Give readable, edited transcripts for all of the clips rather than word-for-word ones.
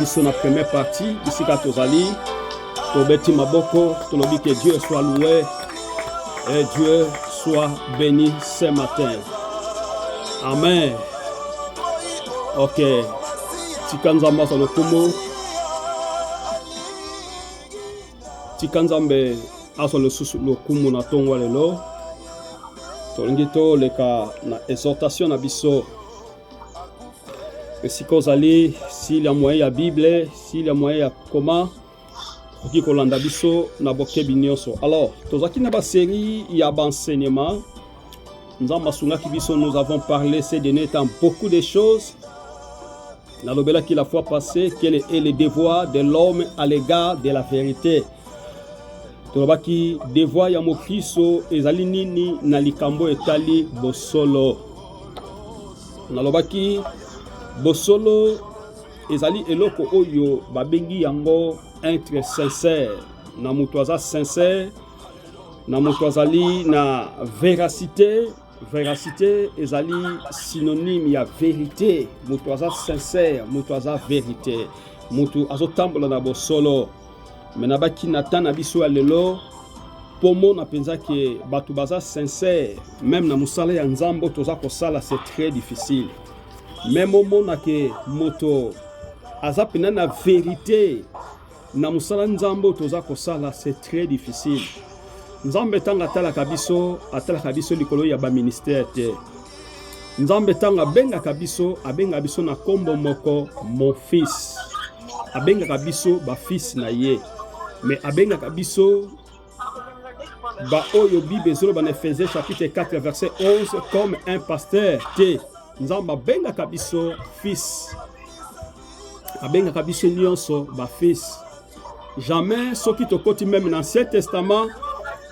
biso na première partie ici ka tozali tobeti maboko tolobi que Dieu soit loué et Dieu soit béni ce matin. Amen. Ok. Tikanzamba sur le kumu. Tikanzambe aso le susu le kumu na tongwa lelo. Tolingi to leka na exhortation na biso. Si kozali, s'il y a moyen ya Bible, s'il y a moyen ya comment, qui kolanda biso na bokebi nyonso. Alors, tozaki na ba série ya ba enseignement. Nzamba sunga ki biso nous avons parlé ces derniers temps beaucoup de choses. Na lobela ki la fois passée, quel est le devoir de l'homme à l'égard de la vérité. Tolobaki devoir ya mokristo ezali nini na likambo etali bosolo. Na lobaki bosolo ezali eloko oyo babengi yango être sincère. Na mutu aza sincère, na mutu azali na véracité. Véracité ezali synonyme ya vérité. Mutu aza sincère, mutu aza vérité. Mutu azotambola na bosolo. Mena baki natana biso ya lelo pomo na penza ke batu baza sincère, même na musala ya nzambo toza kosala c'est très difficile. Même au moment que moto aza pena na vérité na musala nzambo toza kosala c'est très difficile. Nzambe tanga atala kabiso likolo ya ba ministère te. Nzambe tanga benga kabiso abenga biso na kombo moko mon fils. Abenga kabiso ba fils na ye. Mais abenga kabiso ba oyo Bible zolo ba Ephésiens chapitre 4 verset 11 comme un pasteur te. Nzamba benga kabiso fils. Abenga kabiso nyonso ba fils. Jamais soki tokoti même dans l'Ancien Testament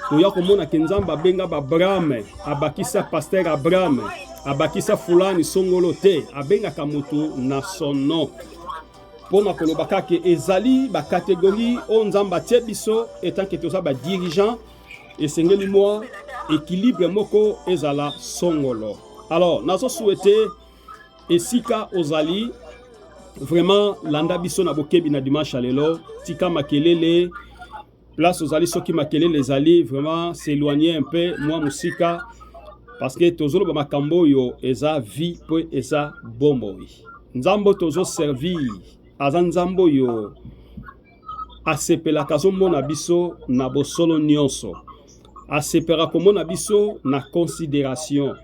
toya komona ke Nzamba benga ba Abraham, abakisa pasteur Abraham, abakisa fulani songolo te, abenga kamutu na son nom. Pona kolobaka ke ezali ba catégorie o Nzamba tie biso etant que toza ba dirigeant et sengeli moi équilibre moko ezala songolo. Alors, nazo souhaité esika ozali vraiment landa biso na bokebi na dimanche lelo tika makelele place ozali soki makelele ezali vraiment s'éloigner un peu moi musika parce que tozolo ba makambo yo eza vie po eza bombo. Nzambo tozo servir aza nzambo yo asepela kazombo na biso na bosolo nyonso. Asepera komona biso na considération.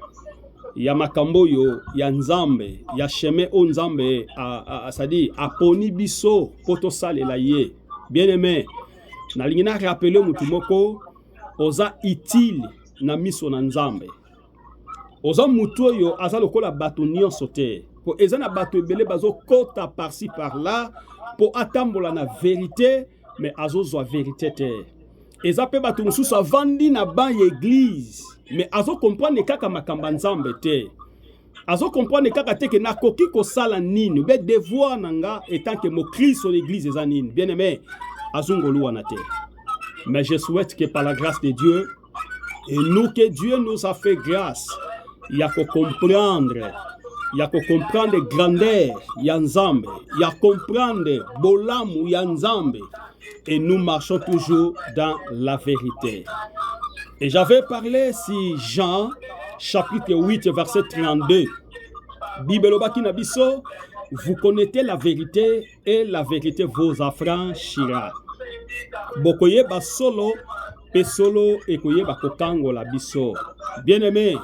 Ya makambo yo ya nzambe ya chemin o nzambe c'est-à-dire aponi biso poto salela ye. Bien aimé, na lingina rappeler mutu moko oza utile na miso na nzambe. Oza mutu yo aza lokola bato nyonso te. Po eza na bato ebele bazo kota par-ci par-là po atambola na vérité mais azozwa vérité te. Eza pe bato mususu avandi na ban église mais azo comprendre kaka makamba nzambe te. Azo comprendre kaka te ke nakoki kosala nini be devoir nanga etant que mo Christ l'église eza nini. Bien aimé, azungolu wana te. Mais je souhaite que par la grâce de Dieu et nous que Dieu nous a fait grâce, il y a qu'on comprendre, il y a qu'on comprendre grandeur ya nzambe, il y a comprendre bolamu ya nzambe et nous marchons toujours dans la vérité. Et j'avais parlé si Jean chapitre 8 verset 32. Bible baki na biso, vous connaissez la vérité et la vérité vous affranchira. Bokoye ba solo pe solo ekoye ba kokango la biso. Bien aimé,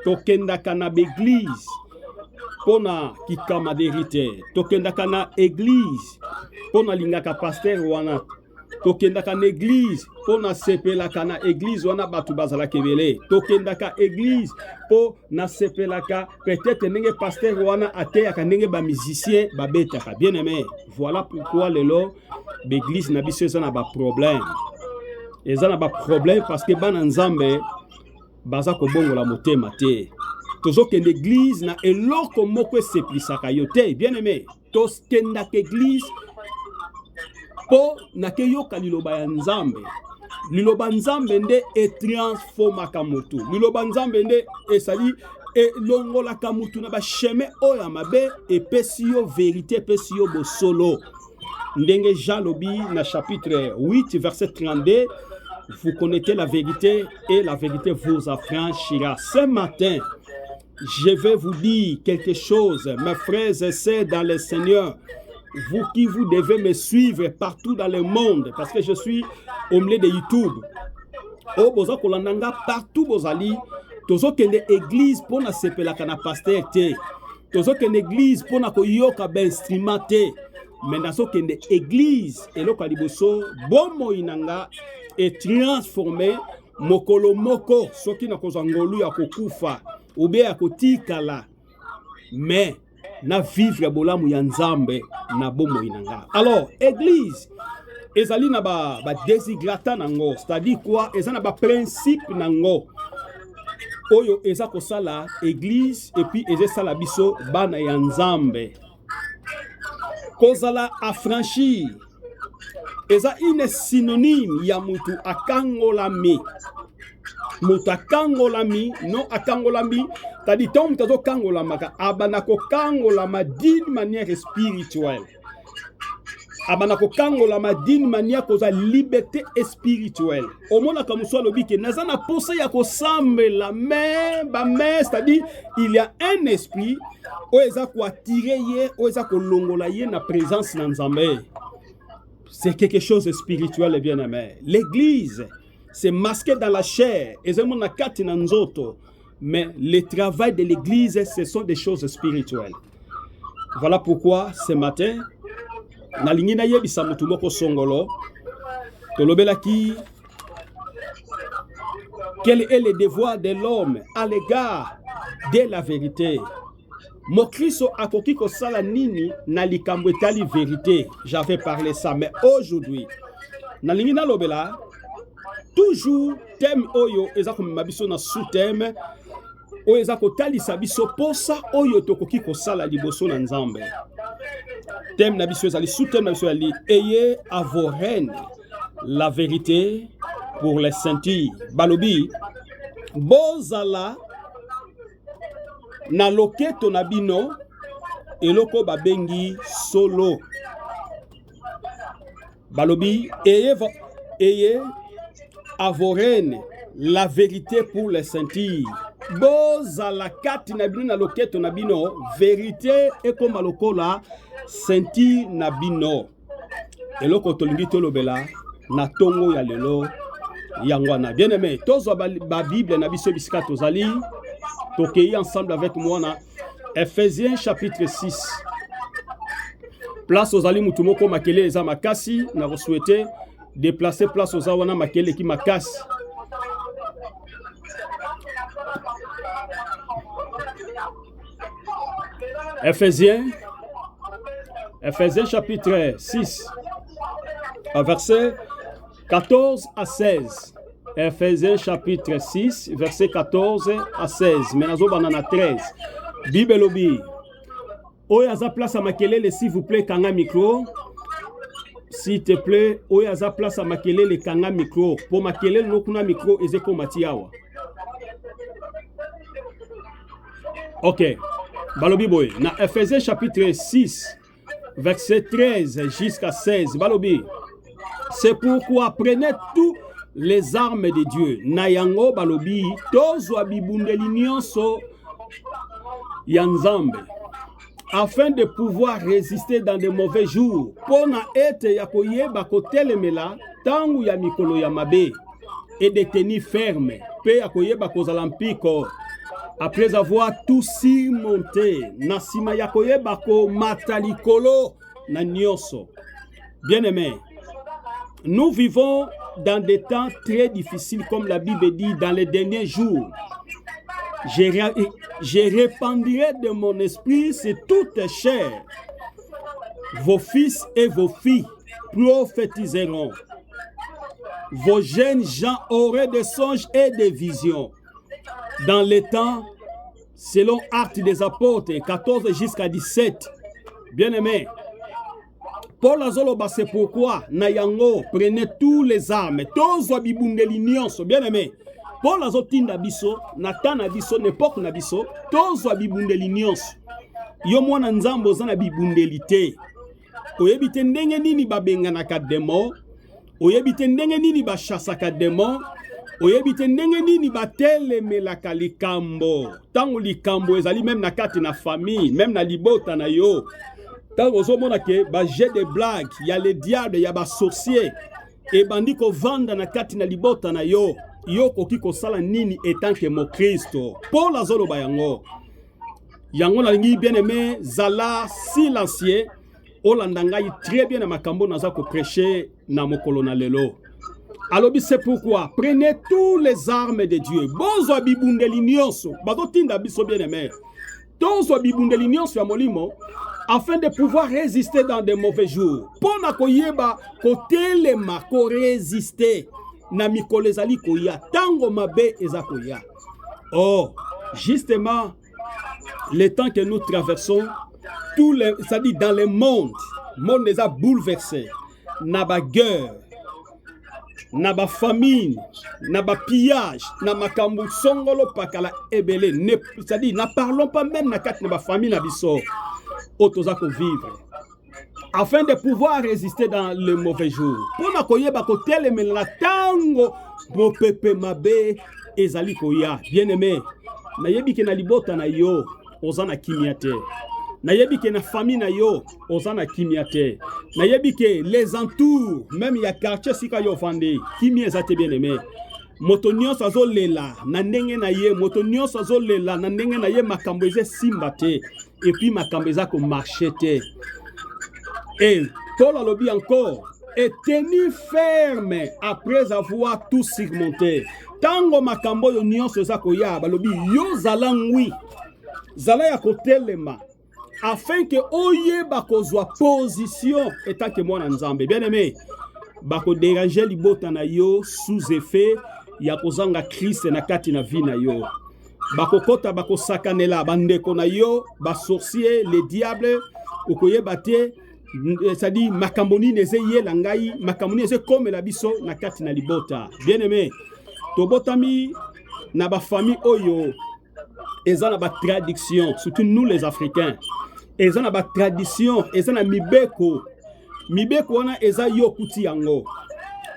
tokenda kana l'église pona kikama vérité. Tokenda kana église pona lingaka pasteur wana. Tokendaka na église po na sepelaka na église wana batu bazala kebele. Tokendaka église po na sepelaka peut-être ndenge pasteur wana ateyaka ndenge ba musicien babetaka. Bien aimé, voilà pourquoi lelo l'église na biso eza na ba problème. Eza na ba problème parce que bana nzambe baza ko bongola motema te. Tozokende église na eloko moko eseplisaka yo te. Bien aimé, tokendaka église po nake yoka liloba ya nzambe. Liloba nzambe nde etransformaka mutu. Liloba nzambe nde esali elongola ka mutu na ba chemin oyo mabe epesi yo vérité, epesi yo bosolo. Ndenge Jalobi, na chapitre 8, verset 32, vous connaissez la vérité et la vérité vous affranchira. Ce matin, je vais vous dire quelque chose, mes frères et sœurs dans le Seigneur. Vous qui vous devez me suivre partout dans le monde, parce que je suis au milieu de YouTube. Oh, boza kolandanga partout bozali. Tozo kende église pour na sepelaka na pasteur te. Tozo kende église pour na koyoka ba instrument te. Mais nazo kende église eloko liboso bomo inanga et transformé mokolo moko soki na kozwa ngolu ya kokufa ou bien ya kotikala. Mais na vivre bolamu ya nzambe na bomo inanga. Alors, église ezali na ba desigrata nango, c'est-à-dire quoi? Ezana ba principe nango. Oyo eza kosala église et puis eza sala biso bana ya nzambe. Kozala affranchir. Eza une synonyme ya mutu akangolami. Mutu akangolami, non akangolami. Tadi tom tazo kangolamaka abanako kangolama d'une manière spirituelle. Abanako kangolama d'une manière koza liberté spirituelle. Au monde comme soit le bique nazana posa ya kosambe la main, c'est-à-dire il y a un esprit oeza ko attirer ye, oeza ko longola ye na présence na Nzambe. C'est quelque chose de spirituel, bien aimé. L'église, c'est masqué dans la chair. Mais le travail de l'église, ce sont des choses spirituelles. Voilà pourquoi ce matin, quel est le devoir de l'homme à l'égard de la vérité? Mokristo akoki kosala nini na likambo etali vérité. J'avais parlé ça, mais aujourd'hui, na lingi na lobela, toujours thème oyo ezako mabiso na sous-thème oyo ezako talisa biso posa oyo tokoki kosala liboso na Nzambe. Thème na biso ezali sous-thème na biso ezali ayez à vos reines la vérité pour les sentir. Balobi bozala na loketo na bino eloko babengi solo. Balobi ayez à vos reines la vérité pour les sentir. Bozala kati na bino na loketo na bino vérité et comme lokola sentir na bino. Eloko tolingi tolobela na tongo ya lelo yangwana. Bien aimé, tozo ba Bible na biso bisika tozali tokei ensemble avec moi na Ephésiens chapitre 6. Place aux ali mutu moko makele eza makasi na vous souhaiter déplacer place aux awana makele ki makasi. Ephésiens chapitre 6 verset 14 à 16. Ephésiens chapitre 6, verset 14 à 16. Menazo banana 13. Bible lobi. Oyaza place à makelele, s'il vous plaît, kanga micro. S'il te plaît, oyaza place à makelele, kanga micro. Pour makelele, nokuna micro, ezeko matiawa. Ok. Balobi boy. Na Ephésiens chapitre 6, verset 13 jusqu'à 16. Balobi. C'est pourquoi prenez tout les armes de Dieu. Nayango balobi tozwa bibundeli nyonso ya Nzambe afin de pouvoir résister dans de mauvais jours. Pona ete ya koyeba kotelemela tangu ya mikolo ya mabe et de tenir ferme. Pe ya koyeba kozala mpiko. Après avoir tout surmonté, nasima ya koyeba ko matalikolo na nyonso. Bien aimé, nous vivons dans des temps très difficiles, comme la Bible dit, dans les derniers jours. Je répandrai de mon esprit sur toute chair. Vos fils et vos filles prophétiseront. Vos jeunes gens auraient des songes et des visions. Dans les temps, selon Actes des Apôtres, 14 jusqu'à 17. Bien aimé, Paul Azoloba, c'est pourquoi Nayango prenez tous les armes. Tozo bibundeli nyonso. Bien aimé. Paul Azotinda biso, Natana biso, n'époque na biso. Tozo bibundeli nyonso. Yo mwana nzambo zana bibundeli te. oyebi te ndenge nini babenganaka demo, oyebi te ndenge nini bachasaka demo, oyebi te ndenge nini batelemelaka likambo. Tango likambo ezali même na kati na famille, même na libota na yo. Tango ozomona ke ba jet de blague, ya le diable, ya ba sorcier, et bandi ko vanda na kati na libota na yo. Yo koki kosala nini etanke mo Kristo. Paul azoloba yango. Yango na lingi bien aimé, zala silencieux. Olanda ngai très bien na makambo naza ko prêcher na mokolo na lelo. Alors c'est pourquoi prenez tous les armes de Dieu. Bozo bibundeli nyonso, bazo tinda biso bien aimé. Tozo bibundeli nyonso ya molimo afin de pouvoir résister dans de mauvais jours. Pona koyeba kotelema ko résister na mikolo ezali koya tango mabe eza koya. Oh, justement le temps que nous traversons, tous les, c'est-à-dire dans le monde les a bouleversés. Na ba guerre, na ba famine, na ba pillage, na makambu songolo pakala ebele. C'est-à-dire, ne parlons pas même na kat na ba famine na biso. Otozako vivre. Afin de pouvoir résister dans le mauvais jour. Pour na koyeba ko telemela tango bo pepe mabe ezali koya. Bien aimé, na yebi ke na libota na yo ozana kimia te. Na yebi ke na famille na yo ozana kimia te. Na yebi ke les entours même ya quartier sika yo fande kimia ezate bien aimé. Moto nyonso azolela na ndenge na ye, moto nyonso azolela na ndenge na ye makambo eze simba te et puis makambo eza ko marcher te. Et Paul a lobby encore et tenu ferme après avoir tout surmonté. Tango makambo yo nyonso eza koya ba lobby yo zalangwi zala ya kotelema afin que oye bakozwa position etant que moi na nzambe. Bien aimé, bako déranger libota na yo sous effet ya kozanga Christ na kati na vie na yo. Bako kota bako sakanela bandeko na yo, ba sorcier, les diables, okoye bate, c'est-à-dire makamboni neze ye langai, makamboni neze comme la biso na kati na libota. Bien aimé, tobotami na ba famille oyo, eza na ba tradition, surtout nous les Africains. Eza na ba tradition, eza na mibeko. Mibeko wana eza yo kuti yango.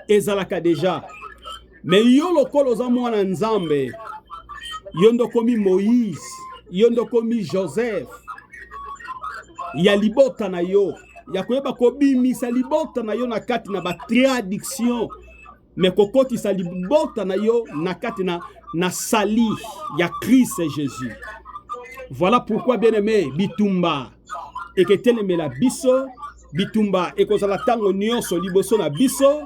Eza laka deja. Mais yo lokolo za mwana nzambe. Yondo komi Moïse, yondo komi Joseph. Ya libota na yo. Ya koyeba kobimisa libota na yo na kati na ba tradition. Mais kokoti sa libota na yo na kati na sali ya Christ Jésus. Voilà pourquoi bien aimé bitumba et que teleme la biso bitumba et que la tango nyonso liboso na biso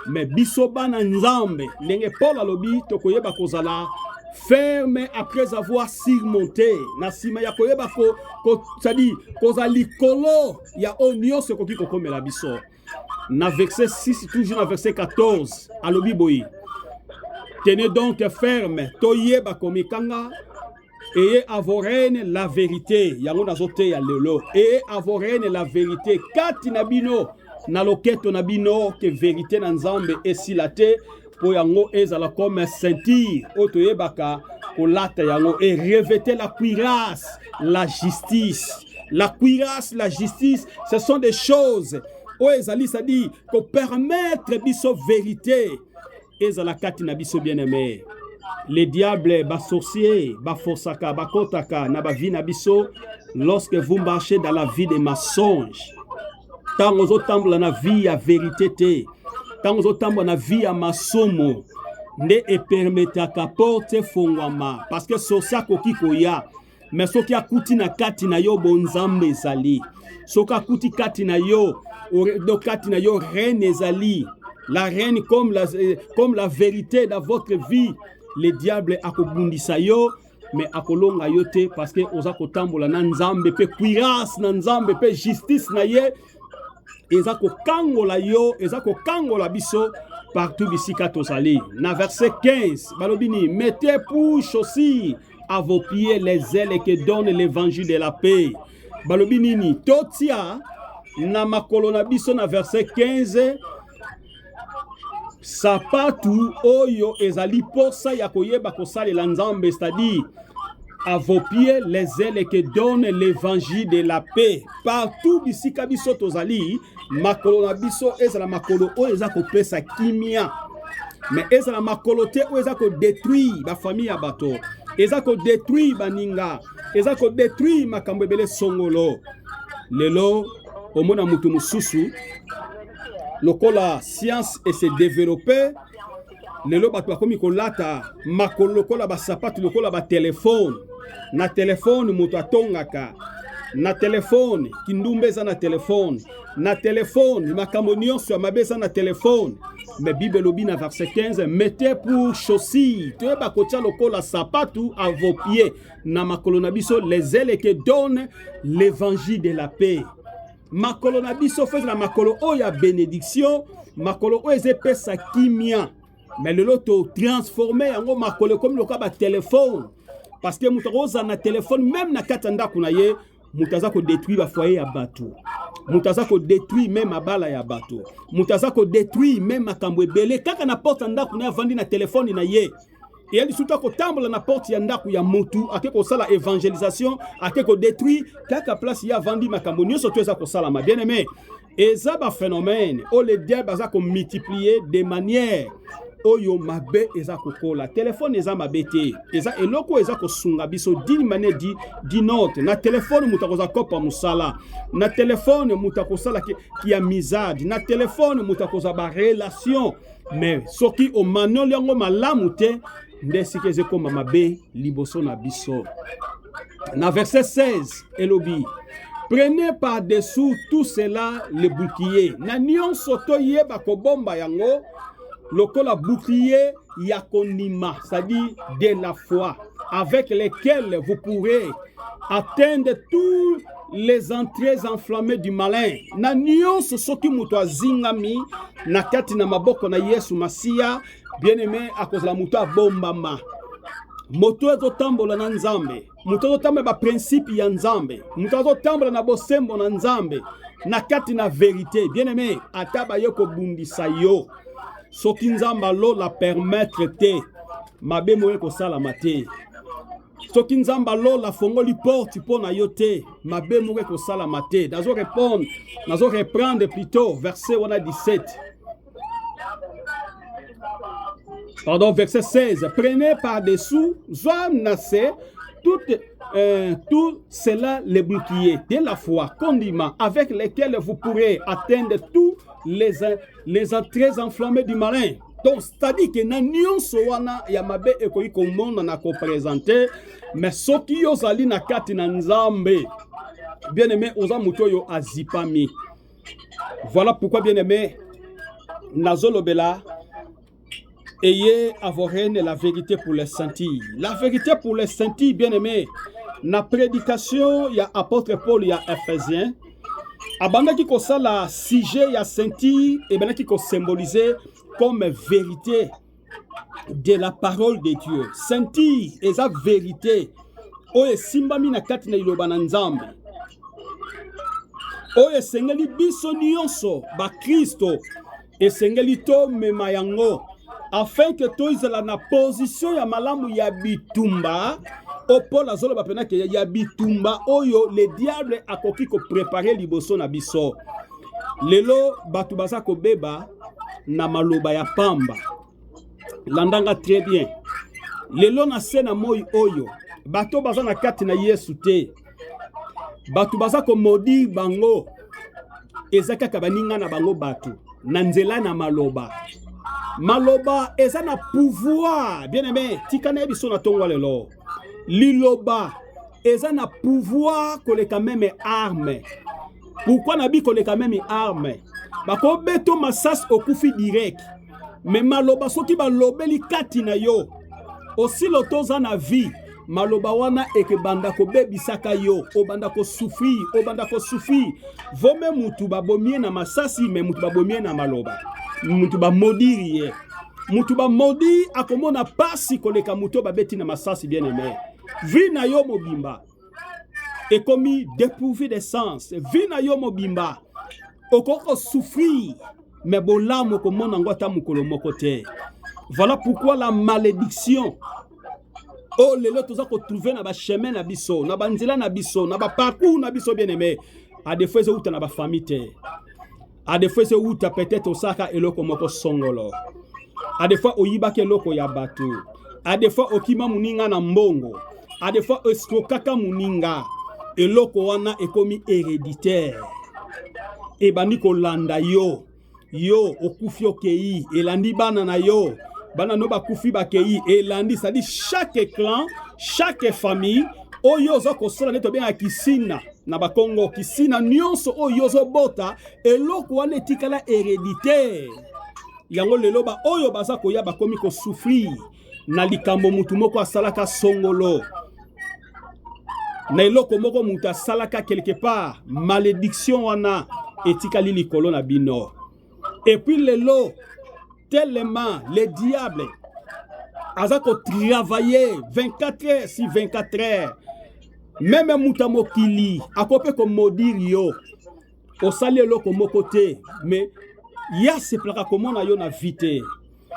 mais biso bana nzambe lenge Paul alobi to koyeba kozala ferme après avoir surmonté na sima ya koyeba ko c'est-à-dire kozali kolo ya nyonso koki kokomela biso na verset 6 toujours na verset 14 alobi boyi tenez donc ferme toyeba komikanga et à vos reines la vérité. Yango nazote ya lelo. Et à vos reines la vérité. Kati nabino na loketo nabino que vérité na nzambe esilate po yango ezala comme ceinture otoye baka kolata yango et revêter la cuirasse, la justice. La cuirasse, la justice, ce sont des choses o ezali ça dit ko permettre biso vérité. Ezala kati na biso bien-aimé. Les diables, bas sorciers, bas forsaka, bas kotaka, na ba vie na biso, lorsque vous marchez dans la vie des mensonges, tant vous otambla na vie à vérité te, tant vous otambla na vie à masomo, ne e permetaka porte fongwama, parce que sorcia koki koya, mais soki akuti na kati na yo bonzambe ezali, soki akuti kati na yo, do kati na yo reine ezali, la reine comme la vérité dans votre vie. Les diables akobundisa yo mais akolonga yo te parce que oza kotambola na nzambe pe cuirasse na nzambe pe justice na ye ezako kangola yo ezako kangola biso partout bisika tozali. Na verset 15 balobini mettez pour chaussures à vos pieds les ailes que donne l'évangile de la paix. Balobini ni totia na makolo na biso na verset 15 sapatu oyo ezali posa ya koyeba kosalela nzambe, c'est-à-dire à vos pieds les ailes que donne l'évangile de la paix. Partout ici, kabiso tozali, makolo na biso ezala makolo o ezako pesa kimia. Mais ezala makolo te o ezako détruire ba famille ya bato. Ezako détruire baninga. Ezako détruire makambo ebele songolo. Lelo omona mutu mususu lokola science et se développer. Lelo bato bakomi kolata makolo lokola ba sapatu lokola ba téléphone. Na téléphone mutu atongaka. Na téléphone kindumbeza na téléphone. Na téléphone makambo nyonso mabeza na téléphone. Mais Bible lobi na verset 15, mettez pour chaussures, tu eba kotia lokola sapatu à vos pieds. Na makolo na biso les ailes que donne l'évangile de la paix. Makolo na biso fait la makolo o ya bénédiction, makolo o ezepesa kimia. Mais le loto transformé en makolo comme le kaba téléphone. Parce que mutaroza na téléphone même na katanda kunaye, mutaza ko détruire ba foyer ya bato. Mutaza ko détruire même abala ya bato. Mutaza ko détruire même makambo ebele kaka na porte ndaku na vandi na téléphone na ye. Et elle suta ko tambola na porte ya ndaku ya mutu ake ko sala évangélisation ake ko détruire kaka place ya vandi makambo nyonso to eza ko sala ma bien-aimé. Eza ba phénomène o le diable aza ko multiplier de manière oyo mabe eza kokola téléphone eza mabete eza eloko eza kosunga biso d'une manière d'une autre na téléphone mutakoza kopa musala na téléphone mutakosala ki ya misade na téléphone mutakoza ba relation mais soki o manoli yango malamu te ndesiki ezekoma mabe liboso na biso na verset 16 elobi prenez par-dessous tout cela le bouclier na nyonso toyeba kobomba yango lokola bouclier yakonima, c'est-à-dire de la foi, avec lesquels vous pourrez atteindre tous les entrées enflammées du malin. Na nyonso soki muto azingami na kati na maboko na Yesu Masia, bien-aimé akozala muto abombama. Moto ezotambola na Nzambe, muto ezotambola ba principe ya Nzambe, muto ezotambola na bosembo na Nzambe, na kati na vérité. Bien-aimé, ataba yoko bundisa yo. Soki Nzamba lo la permettre te mabe moye ko sala mate. Soki Nzamba lo la fongoli porte pona yo te mabe moye ko sala mate. Nazo répondre, nazo reprendre plutôt verset 17. Pardon, verset 16. Prenez par-dessous, tout cela les boucliers de la foi, condiments avec lesquels vous pourrez atteindre tous les entrées enflammées du malin. Donc, c'est-à-dire que na nyonso wana ya mabe ekoki komona na ko présenter, mais soki yo zali na kati na Nzambe, bien-aimé, oza muto yo azipami. Voilà pourquoi, bien-aimé, nazolobela ayez à vos reines la vérité pour les sentir. La vérité pour les sentir, bien-aimé. Na prédication, il y a apôtre Paul, il y a Ephésiens. Abanda qui ça la sujet, ya sentir, et bien qui symboliser comme vérité de la parole de Dieu. Sentir, et sa vérité. Oye simbami na kati na iloba na Nzambe. Oye sengeli biso nyonso ba Kristo. Et sengeli to mema yango. Afin que tous la na position ya malamu ya bitumba o Paul azolo bapena ke ya bitumba oyo le diable akoki ko préparer liboso na biso lelo batu baza ko beba na maloba ya pamba landanga très bien lelo na sena moi oyo bato baza na kati na Yesu te batu baza ko modi bango ezaka kabaninga na bango batu na nzela na maloba maloba eza na pouvoir bien-aimé tikana biso na tongo lelo liloba eza na pouvoir koleka même arme. Pourquoi nabi koleka même arme? Bako beto masas okufi direct. Mais maloba soki ba lobeli kati na yo. Aussi lotoza na vie. Maloba wana eke banda ko bebisaka yo, obanda ko souffrir. Vome mutu ba bomie na masasi mais mutu ba bomie na maloba. Mutu ba modiri ye. Mutu ba modi akomona pasi koleka mutu ba beti na masasi bien-aimé. Vina yo mobimba et comme dépourvu de sens. Vina yo mobimba okoko souffrir mais bolamo komona ngota mukolo mokote. Voilà pourquoi la malédiction Oh lelo toza ko trouver na ba chemin na biso, na banzela na biso, na ba parcours na biso bien aimé. A des fois uta na ba famille te. A des fois uta peut-être osaka eloko moko songolo. A des fois oyiba ke eloko ya batu. A des fois okima muninga na mbongo. A des fois eskrokaka muninga. Eloko wana ekomi héréditaire. E bandi kolanda yo. Yo okufi okei elandi bana na yo. Bana no bakufi bakei elandi, ça dit chaque clan, chaque famille oyo zo kosola neto bien akisina na bakongo kisina nyonso oyo zo bota eloko wana etikala héréditaire. Yango lelo ba oyo baza koya bakomi ko souffrir na likambo mutu moko asalaka songolo. Na eloko moko mutu asalaka quelque part malédiction wana etikali likolo na bino. Et puis lelo tellement le diable a travaillé 24 heures sur 24 heures. Même Moutamokili a copé comme maudire yo. Au sali loko mokote. Mais ya se plaka comme na yo na vite.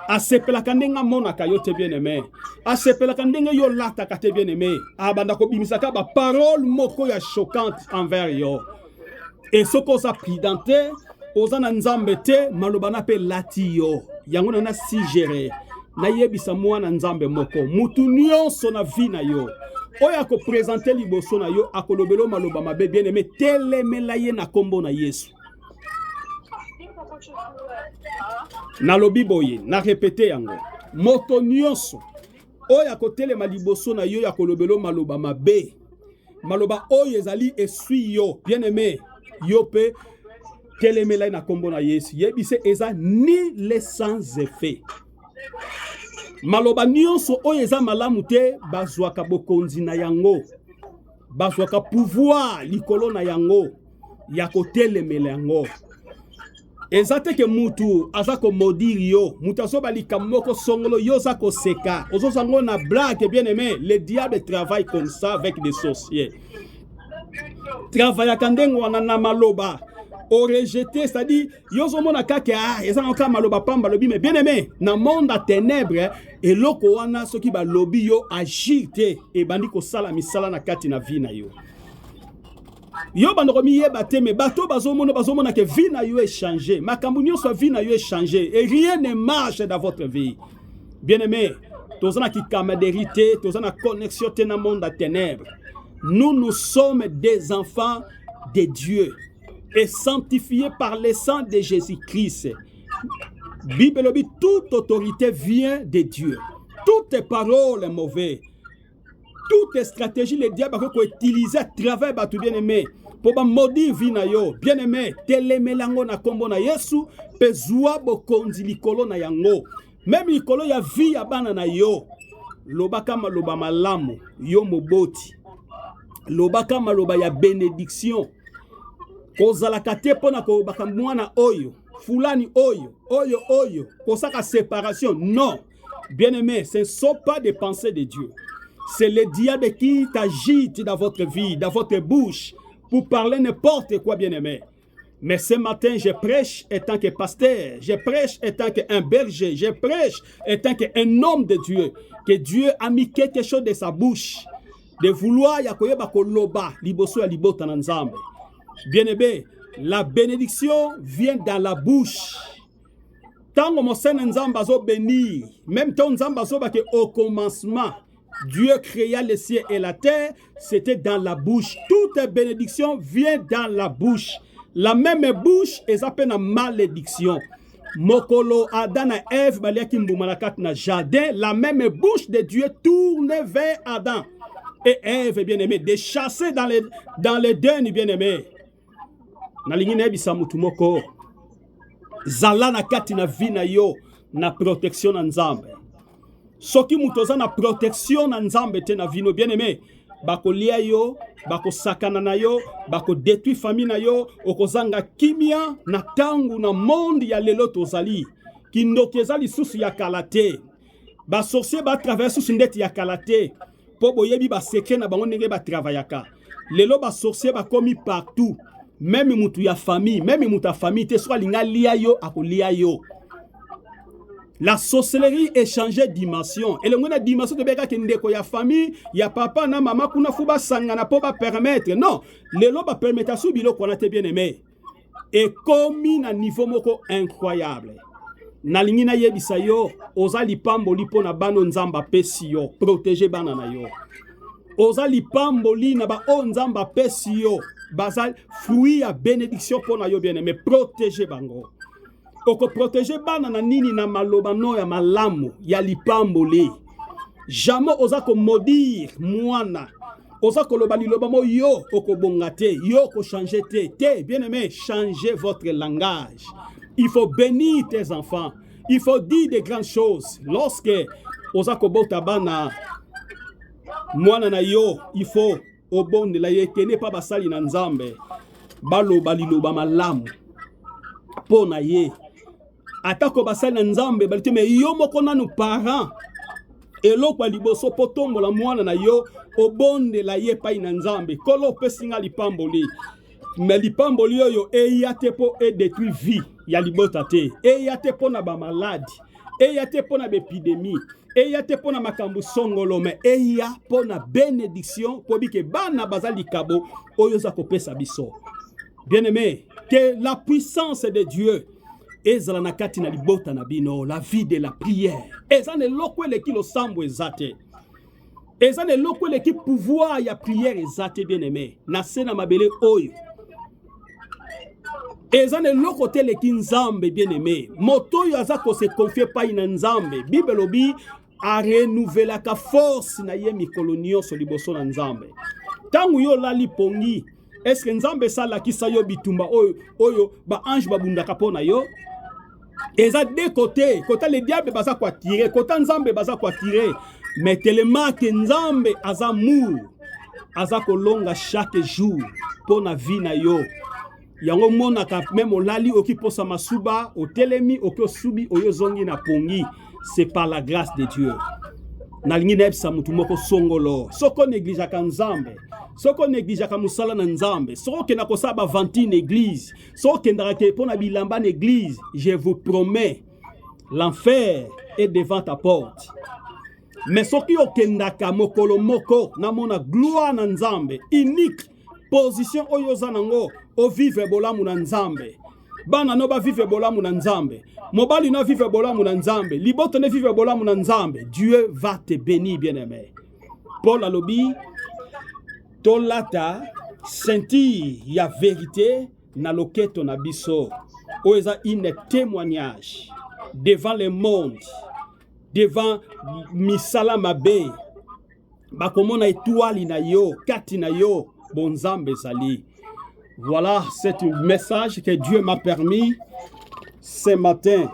A se plaka ndenga mona ka yo te bien aimé. A se plaka ndenga yo lata ka te bien aimé. A banda ko bimisaka ba parole moko ya choquante envers yo. Et ce qu'on a pris dans te, ozana nzambe te malobana pe lati yo. Yango na si géré na yebisa mwana nzambe moko mutu nyonso na vie na yo oya ko présenter liboso na yo akolobelo maloba mabe bien aimé telemela ye na kombo na Yesu. Na lobi boye na répéter yango moto nyonso oya ko telema liboso na yo ya kolobelo maloba mabe maloba oyo ezali esui yo bien aimé yo pe telemela na kombo na Yesu yebise eza ni les sans effet. Maloba nyonso oyo eza malamu te bazwaka bokonzi na yango bazwaka pouvoir likolo na yango ya kotelemela yango. Eza te ke mutu aza ko modiri yo mutu azoba likamoko songolo yo za koseka ozozango na blague bien aimé. Le diable travaille comme ça avec des sorciers. Travaille kandengo wana na maloba au rejeté, c'est-à-dire yozo mona kake eza nka maloba pamba lobi mais bien aimé na monde à ténèbres et loko wana soki ba lobi yo agite et bandi ko sala misala na kati na vie na yo. Yo bando komi yeba te mais bato bazomona que vie na yo est changé. Makambu nyonso vie na yo est changé et rien ne marche dans votre vie. Bien aimé, tozana ki camaraderie, tozana connexion te na monde à ténèbres. Nous sommes des enfants de Dieu et sanctifiés par le sang de Jésus-Christ. Bible dit toute autorité vient de Dieu. Toute parole est mauvaise. Toute stratégie le diable peut utiliser à travers batu bien aimé pour maudire vie na yo. Bien aimé, telemelango na kombo na Yesu pe zwa bokonzi likolo na yango. Même likolo ya vie ya bana na yo. Lobaka maloba malamu yo moboti. Lobaka maloba ya bénédiction. Kozalaka te pona ko baka mwana oyo fulani oyo kosaka séparation. Non, bien aimé, ce ne sont pas des pensées de Dieu. C'est le diable qui t'agite dans votre vie, dans votre bouche pour parler n'importe quoi, bien aimé. Mais ce matin, je prêche étant que pasteur, je prêche étant qu'un berger, je prêche étant qu'un homme de Dieu, que Dieu a mis quelque chose de sa bouche de vouloir yakoyeba koloba liboso ya libota na nzambe. Bien aimé, la bénédiction vient dans la bouche. Tant que mon Seigneur nzambe azo bénir, même ton nzambe azo ba ke au commencement Dieu créa les cieux et la terre, c'était dans la bouche. Toute bénédiction vient dans la bouche. La même bouche est appelée la malédiction. Mokolo Adam et Ève baliaki mbumalakat na jardin, la même bouche de Dieu tourne vers Adam et Ève, bien aimé, de chasser dans les deuils, bien aimé. Na lingine bisa mutu moko zala na kati na vie na yo na protection na nzambe. Soki mutoza na protection na nzambe te na vino bien aimé, bako lia yo, bako sakana na yo, bako détruire famille na yo, okozanga kimia na tangu na monde ya lelo tozali. Kindokezali susu ya kalate. Ba sorcier ba traverse susu ndeti ya kalate. Po boyebi ba secret na bango ndenge ba travaillaka. Lelo ba sorcier ba komi partout. Même mutu ya famille, même mutu ya famille te soit linga lia yo akolia yo. La sorcellerie est changée de dimension. Et le monde a dimension de beka kendeko ya famille, ya papa na maman kuna fuba sangana po ba permettre. Non, le lo ba permettre sou bilo qu'on a te bien aimé. Et comme na niveau moko incroyable. Na lingi na yebisa yo, oza lipamboli po na bano nzamba pesi yo, protéger bana na yo. Oza lipamboli na ba o nzamba pesi yo, bazal fruit ya bénédiction po na yo bien aimé, protéger bango. Oko protéger bana na nini na maloba no ya malamu ya lipamboli. Jamais oza ko maudire mwana. Oza ko loba liloba mo yo oko bongate, yo ko changer te. Bien aimé, changez votre langage. Il faut bénir tes enfants. Il faut dire des grandes choses. Lorsque oza ko bota bana mwana na yo, il faut obonde la ye kene pa basali na nzambe. Baloba liloba malamu. Po na ye. Atako basali na nzambe balite me yo moko nanu parent eloko liboso potombo la mwana na yo obonde la ye pai na nzambe kolo pesinga lipamboli me lipamboli yo eyate po e détruit vie ya libota te eyate po na ba maladi eyate po na épidémie eyate po na makambu songolo me eya po na bénédiction po bike bana bazali kabo oyo za kopesa biso. Bien-aimé, que la puissance de Dieu ezala na kati na libota na bino, la vie de la prière. Eza ne lokwe le ki lo sambo ezate. Eza ne lokwe le ki pouvoir ya prière ezate bien aimé. Na sena mabele oyo. Eza ne lokote le ki nzambe bien aimé. Moto yo aza ko se confie pa ina nzambe. Bible lobi a renouveler ka force na ye mikolo nyonso liboso na nzambe. Tangu yo lali pongi, est-ce que nzambe sala kisa yo bitumba oyo ba ange babundaka pona yo? Eza de côté, côté le diable baza kwa tirer, côté nzambe baza kwa tirer, mais tellement que nzambe aza mou, aza kolonga chaque jour pona vie na yo. Yango mona ka même olali okiposa masuba, otelemi okosubi oyo zongi na pongi, c'est par la grâce de Dieu. Na lingi na ebisa mutu moko songolo, soko néglige ka nzambe. Soko néglige ka musala na nzambe, soko ke na kosaba vanti na église, soko ke ndaka pona bilamba na église, je vous promets, l'enfer est devant ta porte. Mais soki okendaka mokolo moko na mona gloire na nzambe, unique position oyo zanango, o vive bolamu na nzambe. Bana no ba vive bolamu na nzambe. Mobali no vive bolamu na nzambe. Liboto ne vive bolamu na nzambe. Dieu va te bénir, bien-aimé. Paul alobi tolata sentir ya vérité na loketo na biso. Oeza une témoignage devant le monde, devant misala mabe. Bakomona étoile na yo, kati na yo, bonzambe sali. Voilà, c'est un message que Dieu m'a permis ce matin.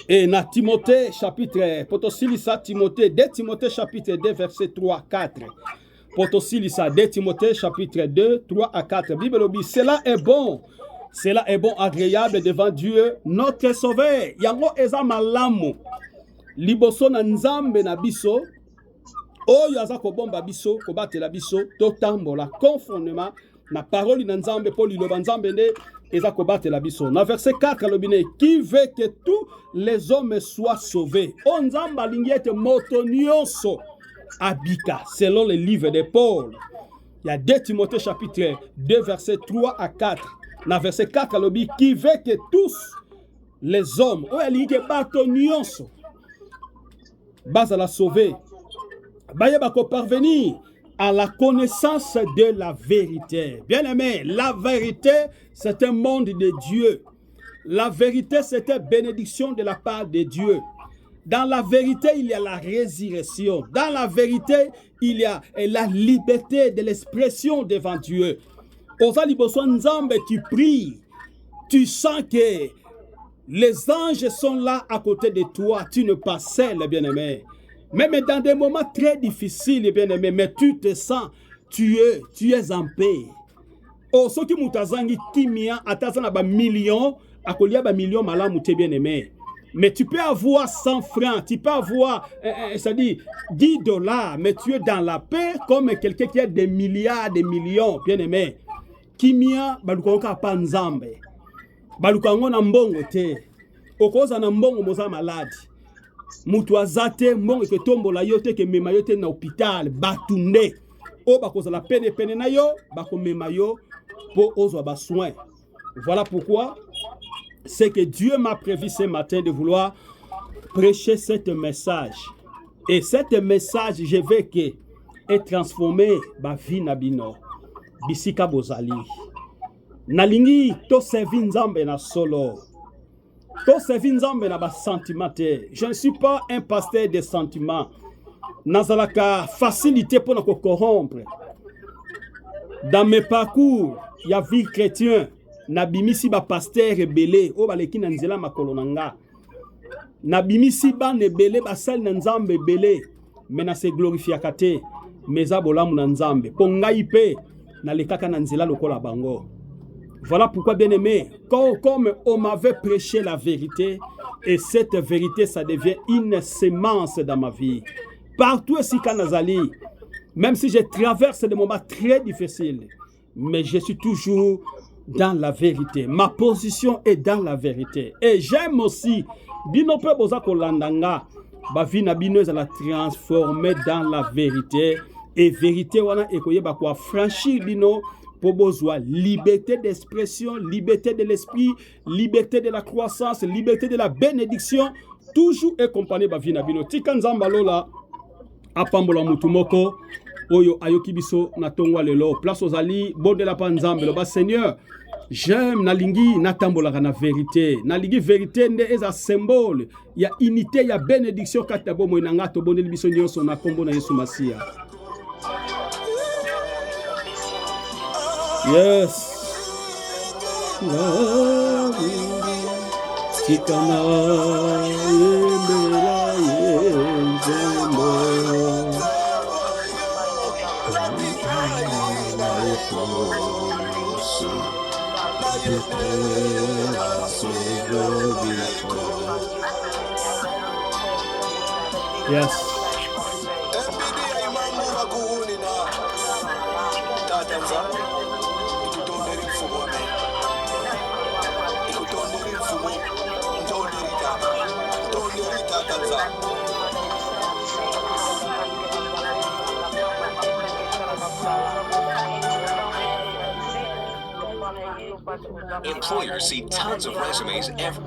Et na Timothée chapitre, potosilisa Timothée, 2 Timothée chapitre 2 verset 3 4. Potosilisa 2 Timothée chapitre 2 3 à 4. Bible dit cela est bon agréable devant Dieu notre sauveur. Yango eza malamu liboso na nzambe na biso. Oyo aza ko bomba biso ko batela biso totambola conformément na parole na nzambe po liloba nzambe nde eza ko batela biso. Na verset 4 lobine qui veut que tous les hommes soient sauvés. O nzambe alingi ete moto nyonso abika selon le livre de Paul. Il y a 2 Timothée chapitre 2 verset 3 à 4. Na verset 4 lobi qui veut que tous les hommes o alingi ke bato nyonso bazala sauver. Baye bako parvenir à la connaissance de la vérité. Bien-aimé, la vérité, c'est un monde de Dieu. La vérité, c'est une bénédiction de la part de Dieu. Dans la vérité, il y a la résurrection. Dans la vérité, il y a la liberté de l'expression devant Dieu. Oza liboso nzambe, tu pries. Tu sens que les anges sont là à côté de toi. Tu ne pas seul, bien-aimé. Même dans des moments très difficiles, bien-aimé, mais tu te sens, tu es en paix. Oh, ce qui moutazangi kimia, atazana ba millions, akolia ba millions malamu te bien-aimé. Mais tu peux avoir 100 francs, tu peux avoir, c'est-à-dire 10 $, mais tu es dans la paix comme quelqu'un qui a des milliards, des millions, bien-aimé. Kimia, balukonga pa nzambe. Balukonga na mbongo te. okoza na mbongo moza maladi mutu azate mbongo ke tombola yo te ke mema yo te na hôpital batunde o bakozala pene na yo bakomema yo po ozwa ba soin. Voilà pourquoi c'est que Dieu m'a prévu ce matin de vouloir prêcher ce message. Et ce message, je veux que et transformer ba vie na bino bisika bozali. Nalingi to servi nzambe na solo. To servi nzambe na ba sentiment te. Je ne suis pas un pasteur de sentiments. Nazalaka facilité pour nous corrompre. Dans mes parcours, il y a vie chrétien. Nabimisi ba pasteur rebelle o baleki na nzela makolo nanga. Nabimisi ba nebele ba sel na nzambe belé. Mais na se glorifiaka te. Meza bolamu na nzambe. Pongai pe na lekaka na nzela lokola bango. Voilà pourquoi, bien-aimé, comme on m'avait prêché la vérité, et cette vérité, ça devient une sémence dans ma vie. Partout ici, Kanazali, même si je traverse des moments très difficiles, mais je suis toujours dans la vérité. Ma position est dans la vérité. Et j'aime aussi, binope boza kolandanga, ba vie na binoze la transformer dans la vérité. Et vérité, wana ekoye ba kwa franchir bino, pour besoin liberté d'expression, liberté de l'esprit, liberté de la croissance, liberté de la bénédiction, toujours accompagné par vie nabino. Tika nzamba lola apambola mutumoko oyo ayoki biso na tongwa lelo place ozali bondela pa nzambe loba Seigneur, j'aime nalingi natambola na vérité, nalingi vérité nde eza symbole ya unité ya bénédiction kata bomo na ngato bondeli biso nyonso na kombo na Yesu Masia. Yes. Yes. Employers see tons of resumes every